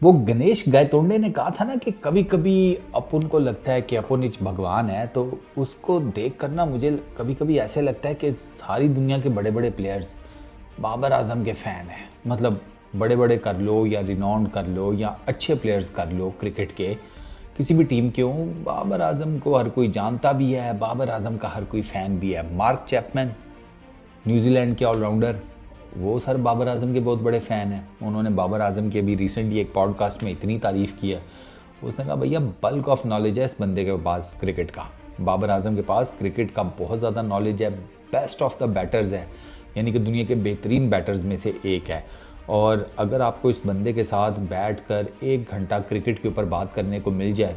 वो गणेश गायतोंडे ने कहा था ना कि कभी कभी अपन को लगता है कि अपन एक भगवान है, तो उसको देख कर ना मुझे कभी कभी ऐसे लगता है कि सारी दुनिया के बड़े बड़े प्लेयर्स बाबर आजम के फ़ैन हैं। मतलब बड़े बड़े कर लो या रिनाउंड कर लो या अच्छे प्लेयर्स कर लो क्रिकेट के, किसी भी टीम के हों, बाबर आजम को हर कोई जानता भी है, बाबर आजम का हर कोई फ़ैन भी है। मार्क चैपमैन, न्यूजीलैंड के ऑलराउंडर, वो सर बाबर आजम के बहुत बड़े फ़ैन हैं। उन्होंने बाबर आजम की अभी रिसेंटली एक पॉडकास्ट में इतनी तारीफ़ की है, उसने कहा भैया बल्क ऑफ नॉलेज है इस बंदे के पास क्रिकेट का। बाबर आजम के पास क्रिकेट का बहुत ज़्यादा नॉलेज है, बेस्ट ऑफ द बैटर्स है, यानी कि दुनिया के बेहतरीन बैटर्स में से एक है। और अगर आपको इस बंदे के साथ बैठ कर 1 घंटा क्रिकेट के ऊपर बात करने को मिल जाए,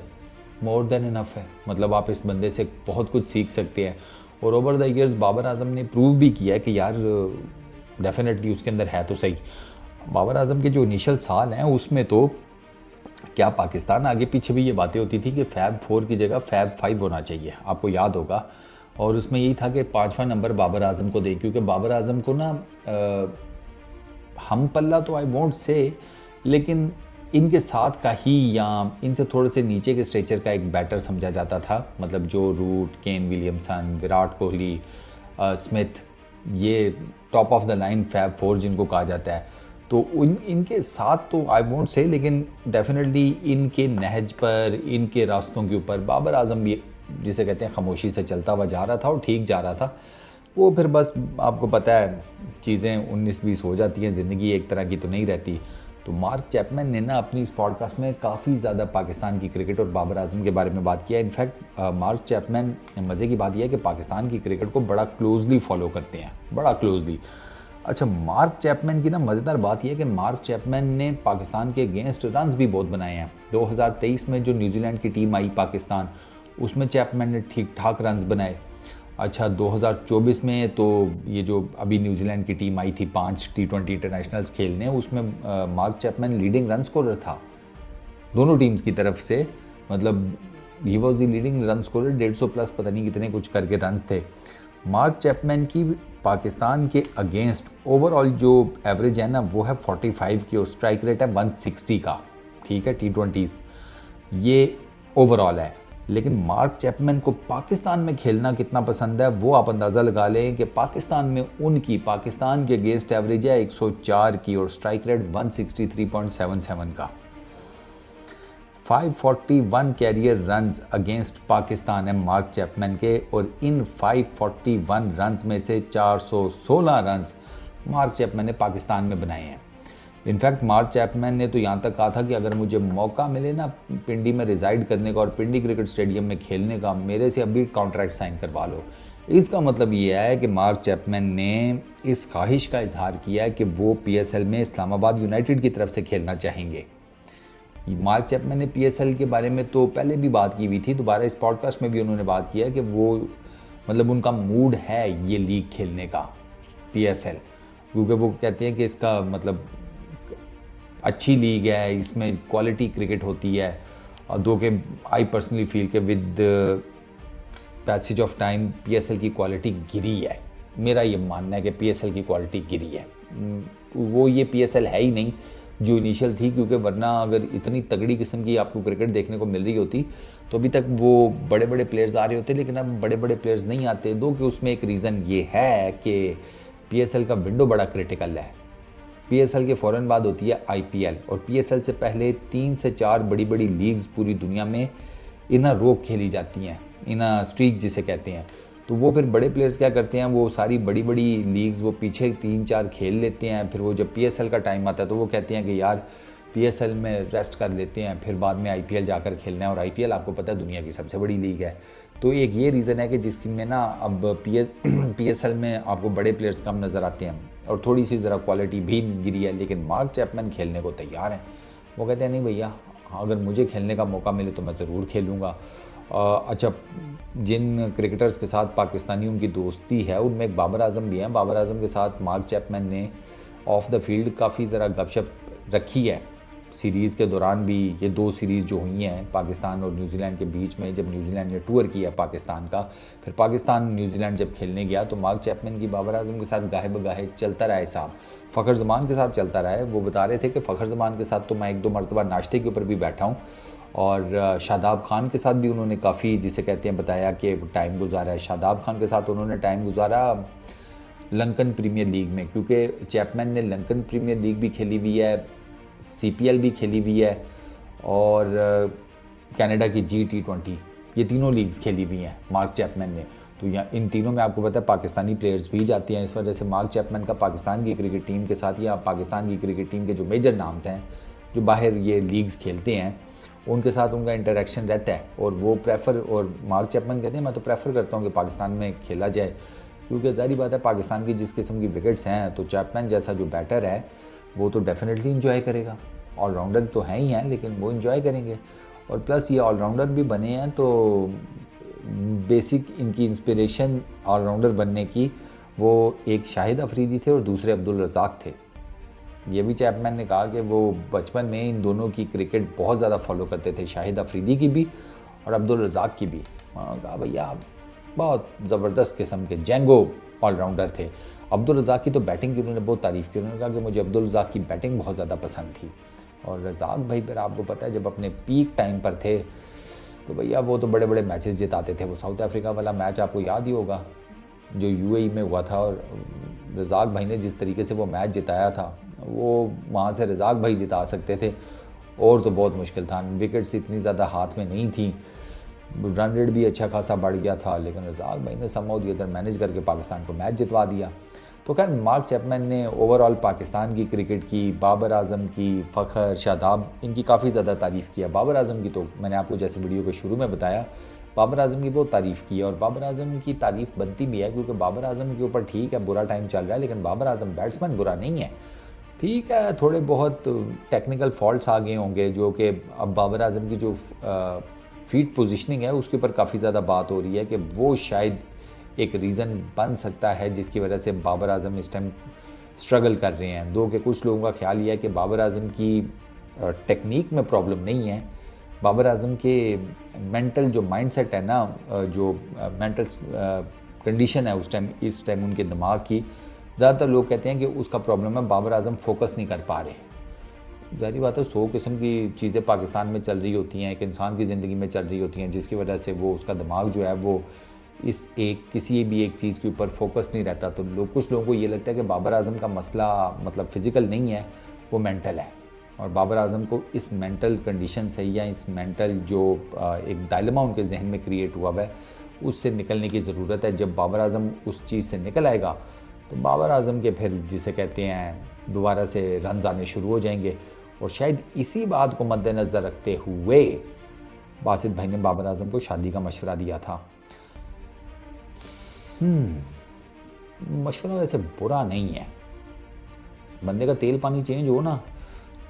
मोर देन इनफ है। मतलब आप इस बंदे से बहुत कुछ सीख सकते हैं। और over the years Babar Azam ने प्रूव भी किया है कि यार डेफिनेटली उसके अंदर है तो सही। बाबर आजम के जो इनिशियल साल हैं उसमें तो क्या पाकिस्तान आगे पीछे भी ये बातें होती थी कि फैब 4 की जगह फैब 5 होना चाहिए, आपको याद होगा। और उसमें यही था कि 5वां नंबर बाबर आजम को दे, क्योंकि बाबर आजम को ना हम पल्ला तो आई वोंट से, लेकिन इनके साथ का ही या इनसे थोड़े से नीचे के स्ट्रेचर का एक बैटर समझा जाता था। मतलब जो Root, Kane Williamson, Virat Kohli, Smith, ये top of the line fab 4 जिनको कहा जाता है। तो इनके साथ तो आई वोंट से, लेकिन डेफिनेटली इनके नहज पर, इनके रास्तों के ऊपर बाबर आजम भी जिसे कहते हैं खामोशी से चलता हुआ जा रहा था और ठीक जा रहा था। वो फिर बस आपको पता है चीज़ें 19-20 हो जाती हैं, ज़िंदगी एक तरह की तो नहीं रहती। तो मार्क चैपमैन ने ना अपनी इस पॉडकास्ट में काफ़ी ज़्यादा पाकिस्तान की क्रिकेट और बाबर आजम के बारे में बात किया। इनफैक्ट मार्क चैपमैन, मज़े की बात यह है कि पाकिस्तान की क्रिकेट को बड़ा क्लोजली फॉलो करते हैं, बड़ा क्लोजली। अच्छा, मार्क चैपमैन की ना मज़ेदार बात यह है कि मार्क चैपमैन ने पाकिस्तान के अगेंस्ट रन्स भी बहुत बनाए हैं। 2023 में जो न्यूजीलैंड की टीम आई पाकिस्तान, उसमें चैपमैन ने ठीक ठाक रन्स बनाए। अच्छा, 2024 में तो ये जो अभी न्यूजीलैंड की टीम आई थी 5 T20 इंटरनेशनल्स खेलने, उसमें mark Chapman leading run scorer था दोनों टीम्स की तरफ से। मतलब he was the leading run scorer, 150 plus पता नहीं कितने कुछ करके रन्स थे। मार्क चैपमैन की पाकिस्तान के अगेंस्ट ओवरऑल जो एवरेज है ना वो है 45 की, और स्ट्राइक रेट है 160 का। ठीक है, T20s ये ओवरऑल है। लेकिन मार्क चैपमैन को पाकिस्तान में खेलना कितना पसंद है वो आप अंदाज़ा लगा लें कि पाकिस्तान में उनकी पाकिस्तान के अगेंस्ट एवरेज है 104 की और स्ट्राइक रेट 163.77 का। 541 कैरियर रन्स अगेंस्ट पाकिस्तान है मार्क चैपमैन के, और इन 541 रन्स में से 416 रन्स मार्क चैपमैन ने पाकिस्तान में बनाए हैं। इनफैक्ट मार्क चैपमैन ने तो यहाँ तक कहा था कि अगर मुझे मौका मिले ना पिंडी में रिजाइड करने का और पिंडी क्रिकेट स्टेडियम में खेलने का, मेरे से अभी कॉन्ट्रैक्ट साइन करवा लो। इसका मतलब ये है कि मार्क चैपमैन ने इस ख्वाहिश का इजहार किया है कि वो PSL में इस्लामाबाद यूनाइटेड की तरफ से खेलना चाहेंगे। मार्क चैपमैन ने PSL के बारे में तो पहले भी बात की हुई थी, दोबारा इस पॉडकास्ट में भी उन्होंने बात किया कि वो मतलब उनका मूड है ये लीग खेलने का PSL, क्योंकि वो कहते हैं कि इसका मतलब अच्छी लीग है, इसमें क्वालिटी क्रिकेट होती है। और दो के आई पर्सनली फील के with passage of time PSL की क्वालिटी गिरी है। मेरा ये मानना है कि PSL की क्वालिटी गिरी है। वो ये PSL है ही नहीं जो इनिशियल थी, क्योंकि वरना अगर इतनी तगड़ी किस्म की आपको क्रिकेट देखने को मिल रही होती तो अभी तक वो बड़े बड़े प्लेयर्स आ रहे होते, लेकिन अब बड़े बड़े प्लेयर्स नहीं आते। दो कि उसमें एक रीज़न ये है कि PSL का विंडो बड़ा क्रिटिकल है। PSL के फ़ौरन बाद होती है IPL, और PSL से पहले 3 से 4 बड़ी बड़ी लीग्स पूरी दुनिया में इना रोक खेली जाती हैं, इना स्ट्रीक जिसे कहते हैं। तो वो फिर बड़े प्लेयर्स क्या करते हैं, वो सारी बड़ी बड़ी लीग्स वो पीछे 3-4 खेल लेते हैं, फिर वो जब PSL का टाइम आता है तो वो कहते हैं कि यार PSL में रेस्ट कर लेते हैं, फिर बाद में IPL जाकर खेलना है। और IPL आपको पता है दुनिया की सबसे बड़ी लीग है। तो एक ये रीज़न है कि जिसकी में ना अब PSL में आपको बड़े प्लेयर्स कम नज़र आते हैं और थोड़ी सी ज़रा क्वालिटी भी गिरी है। लेकिन मार्क चैपमैन खेलने को तैयार हैं। वो कहते हैं नहीं भैया, अगर मुझे खेलने का मौका मिले तो मैं ज़रूर खेलूँगा। अच्छा, जिन क्रिकेटर्स के साथ पाकिस्तानी उनकी दोस्ती है उनमें एक बाबर आजम भी हैं। बाबर आजम के साथ मार्क चैपमैन ने ऑफ द फील्ड काफ़ी ज़रा गपशप रखी है। सीरीज़ के दौरान भी ये 2 सीरीज़ जो हुई हैं पाकिस्तान और न्यूजीलैंड के बीच में, जब न्यूजीलैंड ने टूर किया पाकिस्तान का, फिर पाकिस्तान न्यूजीलैंड जब खेलने गया तो मार्क चैपमैन की बाबर आजम के साथ गाहे बगाहे चलता रहा हिसाब, फ़खर जमान के साथ चलता रहा है। वो बता रहे थे कि फ़खर जमान के साथ तो मैं 1-2 मरतबा नाश्ते के ऊपर भी बैठा हूँ, और शादाब खान के साथ भी उन्होंने काफ़ी, जिसे कहते हैं, बताया कि टाइम गुजारा है। शादाब खान के साथ उन्होंने टाइम गुजारा लंकन प्रीमियर लीग में, क्योंकि चैपमैन ने लंकन प्रीमियर लीग भी खेली हुई है, CPL भी खेली हुई है, और कनाडा की G20, ये तीनों लीग्स खेली हुई हैं मार्क चैपमैन ने। तो यहाँ इन तीनों में आपको पता है पाकिस्तानी प्लेयर्स भी जाती हैं। इस वजह से मार्क चैपमैन का पाकिस्तान की क्रिकेट टीम के साथ, या पाकिस्तान की क्रिकेट टीम के जो मेजर नाम्स हैं जो बाहर ये लीग्स खेलते हैं, उनके साथ उनका इंटरेक्शन रहता है। और वो प्रेफर, और मार्क चैपमैन कहते हैं मैं तो प्रेफर करता हूँ कि पाकिस्तान में खेला जाए, क्योंकि ज़ाहिर बात है पाकिस्तान की जिस किस्म की विकेट्स हैं, तो चैपमैन जैसा जो बैटर है वो तो डेफिनेटली इंजॉय करेगा। ऑलराउंडर तो हैं ही हैं, लेकिन वो इंजॉय करेंगे। और प्लस ये ऑलराउंडर भी बने हैं, तो बेसिक इनकी इंस्पिरेशन ऑलराउंडर बनने की, वो एक शाहिद अफरीदी थे और दूसरे अब्दुल रज़ाक थे। ये भी चैपमैन ने कहा कि वो बचपन में इन दोनों की क्रिकेट बहुत ज़्यादा फॉलो करते थे, शाहिद अफरीदी की भी और अब्दुल रज़ाक की भी। उन्होंने कहा भैया बहुत ज़बरदस्त किस्म के जेंगो ऑलराउंडर थे। अब्दुल रज़ाक की तो बैटिंग की उन्होंने बहुत तारीफ़ की। उन्होंने कहा कि मुझे अब्दुल रज़ाक की बैटिंग बहुत ज़्यादा पसंद थी। और रज़ाक भाई फिर आपको पता है जब अपने पीक टाइम पर थे तो भैया वो तो बड़े बड़े मैचेस जिताते थे। वो साउथ अफ्रीका वाला मैच आपको याद ही होगा जो UAE में हुआ था, और रज़ाक भाई ने जिस तरीके से वो मैच जिताया था, वो वहाँ से रज़ाक भाई जिता सकते थे, और तो बहुत मुश्किल था। विकेट्स इतनी ज़्यादा हाथ में नहीं थी, रन रेट भी अच्छा खासा बढ़ गया था, लेकिन रज़ाक भाई ने समहाउ द अदर मैनेज करके पाकिस्तान को मैच जितवा दिया। तो खैर मार्क चैपमैन ने ओवरऑल पाकिस्तान की क्रिकेट की, बाबर आजम की, फ़खर, शादाब, इनकी काफ़ी ज़्यादा तारीफ़ किया। बाबर आजम की तो मैंने आपको जैसे वीडियो के शुरू में बताया, बाबर आजम की बहुत तारीफ़ की, और बाबर आजम की तारीफ़ बनती भी है, क्योंकि बाबर आजम के ऊपर ठीक है बुरा टाइम चल रहा है, लेकिन बाबर आजम बैट्समैन बुरा नहीं है। ठीक है, थोड़े बहुत टेक्निकल फॉल्ट्स आ गए होंगे, जो कि अब बाबर आजम की जो फीट पोजीशनिंग है उसके ऊपर काफ़ी ज़्यादा बात हो रही है कि वो शायद एक रीज़न बन सकता है जिसकी वजह से बाबर आजम इस टाइम स्ट्रगल कर रहे हैं। दो कि कुछ लोगों का ख्याल ये है कि बाबर आजम की टेक्निक में प्रॉब्लम नहीं है, बाबर आजम के मेंटल जो माइंडसेट है ना, जो मेंटल कंडीशन है इस टाइम उनके दिमाग की, ज़्यादातर लोग कहते हैं कि उसका प्रॉब्लम है बाबर आजम फोकस नहीं कर पा रहे। ज़ाहिर बात है 100 किस्म की चीज़ें पाकिस्तान में चल रही होती हैं, एक इंसान की ज़िंदगी में चल रही होती हैं, जिसकी वजह से वो उसका दिमाग जो है वो किसी भी एक चीज़ के ऊपर फोकस नहीं रहता। तो कुछ लोगों को ये लगता है कि बाबर आजम का मसला मतलब फ़िज़िकल नहीं है, वो मेंटल है, और बाबर आजम को इस मेंटल कंडीशन से या इस मेंटल जो एक डायलेमा उनके जहन में क्रिएट हुआ है उससे निकलने की ज़रूरत है। जब बाबर आजम उस चीज़ से निकल आएगा तो बाबर आजम के फिर जिसे कहते हैं दोबारा से रन आने शुरू हो जाएंगे। और शायद इसी बात को मद्देनज़र रखते हुए बासित भाई ने बाबर आजम को शादी का मशवरा दिया था। मशवरा वैसे बुरा नहीं है, बंदे का तेल पानी चेंज हो ना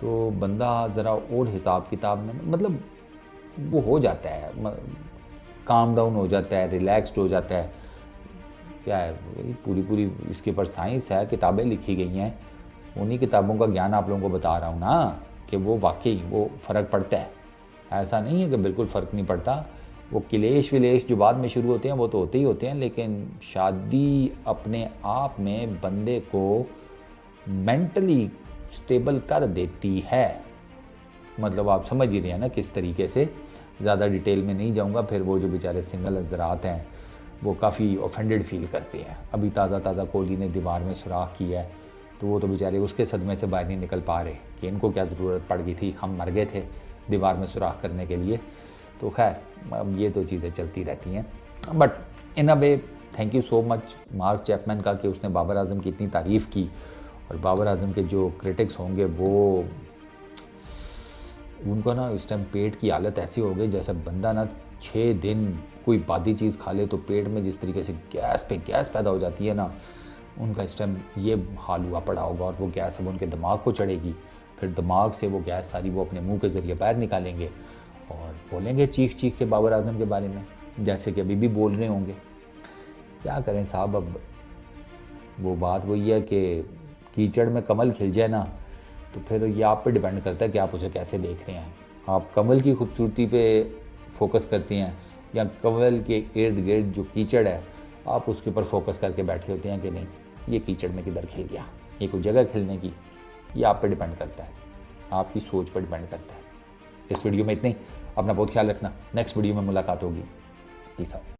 तो बंदा ज़रा और हिसाब किताब में मतलब वो हो जाता है, काम डाउन हो जाता है, रिलैक्स्ड हो जाता है। क्या है पूरी इसके ऊपर साइंस है, किताबें लिखी गई हैं, उन्हीं किताबों का ज्ञान आप लोगों को बता रहा हूँ ना कि वो वाकई वो फ़र्क पड़ता है। ऐसा नहीं है कि बिल्कुल फ़र्क नहीं पड़ता। वो क्लेश विलेश जो बाद में शुरू होते हैं वो तो होते ही होते हैं, लेकिन शादी अपने आप में बंदे को मेंटली स्टेबल कर देती है। मतलब आप समझ ही रहे हैं ना किस तरीके से, ज़्यादा डिटेल में नहीं जाऊंगा, फिर वो जो बेचारे सिंगल हज़रात हैं वो काफ़ी ऑफेंडेड फील करते हैं। अभी ताज़ा कोहली ने दीवार में सुराख किया है तो वो तो बेचारे उसके सदमे से बाहर नहीं निकल पा रहे कि इनको क्या ज़रूरत पड़ गई थी, हम मर गए थे दीवार में सुराख करने के लिए। तो खैर अब ये तो चीज़ें चलती रहती हैं, but in a way thank you so much mark Chapman का कि उसने बाबर आजम की इतनी तारीफ़ की। और बाबर आजम के जो क्रिटिक्स होंगे वो उनको ना इस टाइम पेट की हालत ऐसी हो गई जैसे बंदा ना 6 दिन कोई बादी चीज़ खा ले तो पेट में जिस तरीके से गैस पे गैस पैदा हो जाती है ना, उनका इस टाइम ये हाल हुआ पड़ा होगा। और वो गैस अब उनके दिमाग को चढ़ेगी, फिर दिमाग से वो गैस सारी वो अपने मुंह के ज़रिए बाहर निकालेंगे और बोलेंगे चीख के बाबर आजम के बारे में, जैसे कि अभी भी बोल रहे होंगे। क्या करें साहब, अब वो बात वही है कि कीचड़ में कमल खिल जाए ना तो फिर ये आप पे डिपेंड करता है कि आप उसे कैसे देख रहे हैं। आप कमल की खूबसूरती पे फोकस करती हैं या कमल के इर्द गिर्द जो कीचड़ है आप उसके ऊपर फोकस करके बैठे होते हैं कि नहीं ये कीचड़ में किधर खिल गया, ये कोई जगह खिलने की, ये आप पे डिपेंड करता है, आपकी सोच पर डिपेंड करता है। इस वीडियो में इतने ही। अपना बहुत ख्याल रखना। नेक्स्ट वीडियो में मुलाकात होगी। Peace out.